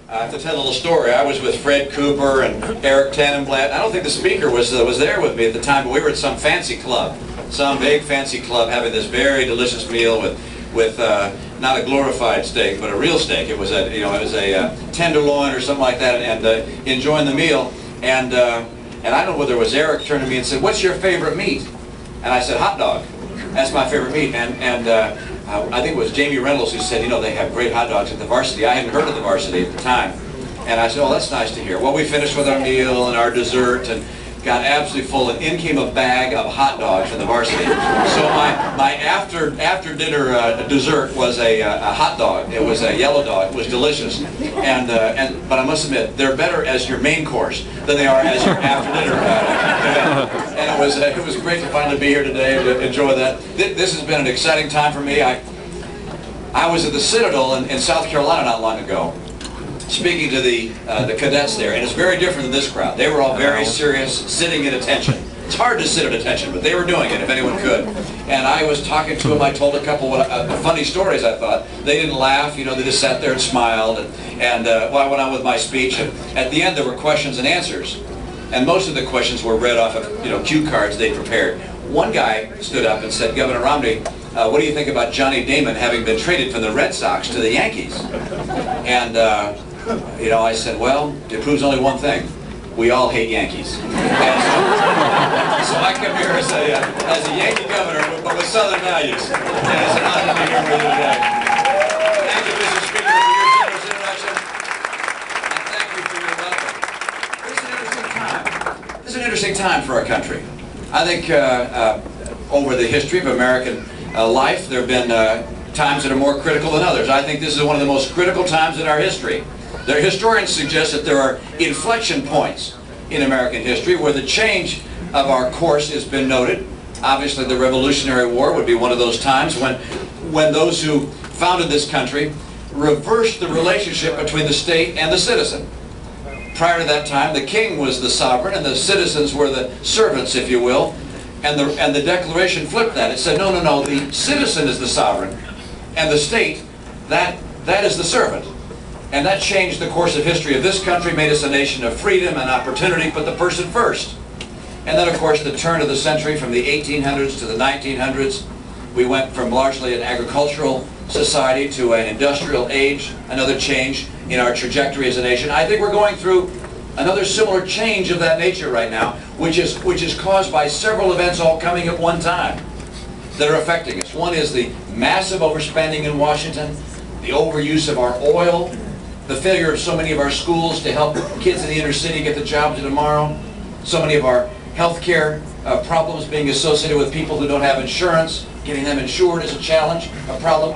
I have to tell a little story. I was with Fred Cooper and Eric Tannenblatt. I don't think the speaker was there with me at the time, but we were at some fancy club, some big fancy club, having this very delicious meal with not a glorified steak, but a real steak. It was a tenderloin or something like that, and enjoying the meal. And I don't know whether it was Eric turned to me and said, "What's your favorite meat?" And I said, "Hot dog. That's my favorite meat." And I think it was Jamie Reynolds who said, they have great hot dogs at the Varsity. I hadn't heard of the Varsity at the time. And I said, "Oh, that's nice to hear." Well, we finished with our meal and our dessert and got absolutely full, and in came a bag of hot dogs from the Varsity. So my after dinner dessert was a hot dog. It was a yellow dog. It was delicious. But I must admit, they're better as your main course than they are as your after dinner event. And it was great to finally be here today and to enjoy that. This has been an exciting time for me. I was at the Citadel in South Carolina not long ago, speaking to the cadets there, and it's very different than this crowd. They were all very serious, sitting at attention. It's hard to sit at attention, but they were doing it if anyone could. And I was talking to them. I told a couple funny stories, I thought. They didn't laugh, they just sat there and smiled. And I went on with my speech, and at the end there were questions and answers. And most of the questions were read off of cue cards they prepared. One guy stood up and said, "Governor Romney, what do you think about Johnny Damon having been traded from the Red Sox to the Yankees?" And I said, "Well, it proves only one thing. We all hate Yankees." And so I come here as a Yankee governor, but with Southern values. And it's an honor to be here with you today. Thank you, Mr. Speaker, for your generous introduction. And thank you for your welcome. This is an interesting time. This is an interesting time for our country. I think over the history of American life, there have been times that are more critical than others. I think this is one of the most critical times in our history. The historians suggest that there are inflection points in American history where the change of our course has been noted. Obviously, the Revolutionary War would be one of those times when those who founded this country reversed the relationship between the state and the citizen. Prior to that time, the king was the sovereign and the citizens were the servants, if you will. And the Declaration flipped that. It said, no, the citizen is the sovereign and the state, that is the servant. And that changed the course of history of this country, made us a nation of freedom and opportunity, put the person first. And then, of course, the turn of the century from the 1800s to the 1900s, we went from largely an agricultural society to an industrial age, another change in our trajectory as a nation. I think we're going through another similar change of that nature right now, which is caused by several events all coming at one time that are affecting us. One is the massive overspending in Washington, the overuse of our oil, the failure of so many of our schools to help kids in the inner city get the jobs of tomorrow, so many of our health care problems being associated with people who don't have insurance. Getting them insured is a challenge, a problem.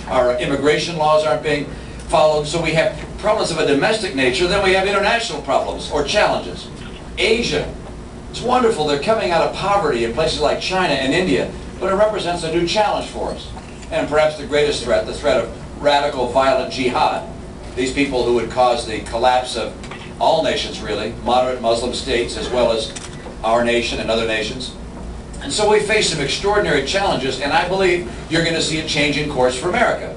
Our immigration laws aren't being followed. So we have problems of a domestic nature, then we have international problems or challenges. Asia, it's wonderful. They're coming out of poverty in places like China and India, but it represents a new challenge for us. And perhaps the greatest threat, the threat of radical violent jihad. These people who would cause the collapse of all nations, really, moderate Muslim states as well as our nation and other nations. And so we face some extraordinary challenges, and I believe you're going to see a change in course for America.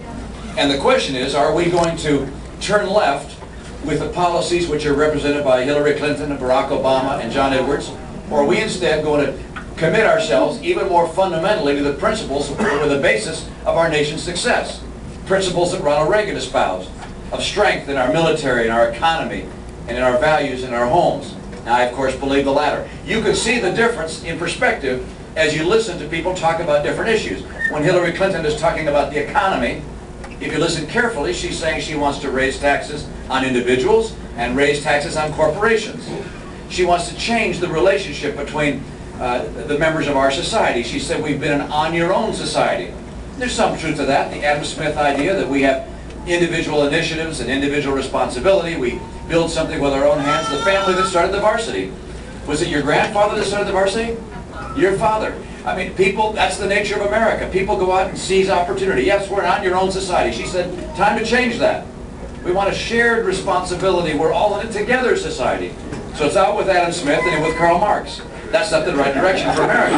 And the question is, are we going to turn left with the policies which are represented by Hillary Clinton and Barack Obama and John Edwards, or are we instead going to commit ourselves even more fundamentally to the principles that were the basis of our nation's success? Principles that Ronald Reagan espoused, of strength in our military, in our economy, and in our values in our homes. Now, I, of course, believe the latter. You can see the difference in perspective as you listen to people talk about different issues. When Hillary Clinton is talking about the economy, if you listen carefully, she's saying she wants to raise taxes on individuals and raise taxes on corporations. She wants to change the relationship between the members of our society. She said we've been an on-your-own society. There's some truth to that, the Adam Smith idea that we have individual initiatives and individual responsibility. We build something with our own hands. The family that started the Varsity. Was it your grandfather that started the Varsity? Your father. I mean, people, that's the nature of America. People go out and seize opportunity. Yes, we're not your own society. She said, time to change that. We want a shared responsibility. We're all in it together society. So it's out with Adam Smith and in with Karl Marx. That's not the right direction for America.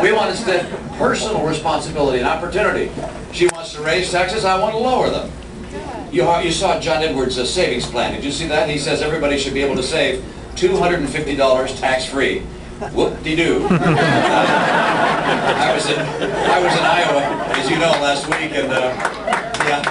We want instead personal responsibility and opportunity. She wants to raise taxes, I want to lower them. You saw John Edwards' savings plan. Did you see that? He says everybody should be able to save $250 tax-free. Whoop-de-doo. I was in Iowa, as you know, last week, and yeah.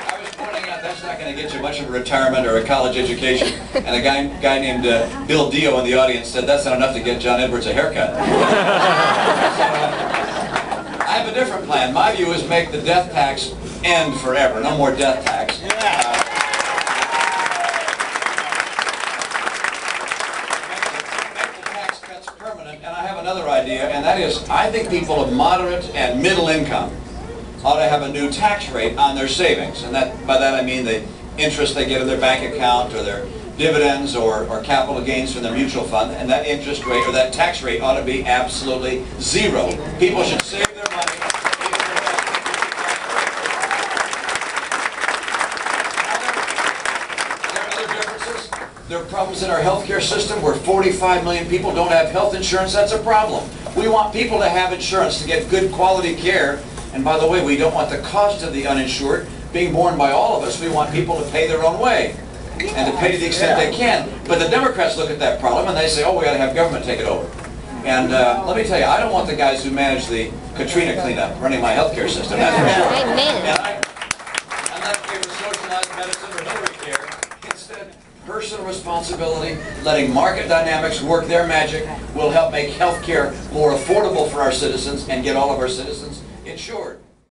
I was pointing out that's not going to get you much of a retirement or a college education. And a guy named Bill Dio in the audience said that's not enough to get John Edwards a haircut. I have a different plan. My view is make the death tax end forever. No more death tax. Make the tax cuts permanent. And I have another idea, and that is I think people of moderate and middle income ought to have a new tax rate on their savings. And by that I mean the interest they get in their bank account or their dividends or capital gains from their mutual fund, and that interest rate or that tax rate ought to be absolutely zero. People should save their money. There are other differences. There are problems in our healthcare system where 45 million people don't have health insurance. That's a problem. We want people to have insurance to get good quality care. And by the way, we don't want the cost of the uninsured being borne by all of us. We want people to pay their own way and to pay to the extent they can. But the Democrats look at that problem and they say, oh, we got to have government take it over. And let me tell you, I don't want the guys who manage the Katrina cleanup running my healthcare system. That's for sure. And I'm not in favor of socialized medicine or Hillary care. Instead, personal responsibility, letting market dynamics work their magic will help make healthcare more affordable for our citizens and get all of our citizens insured.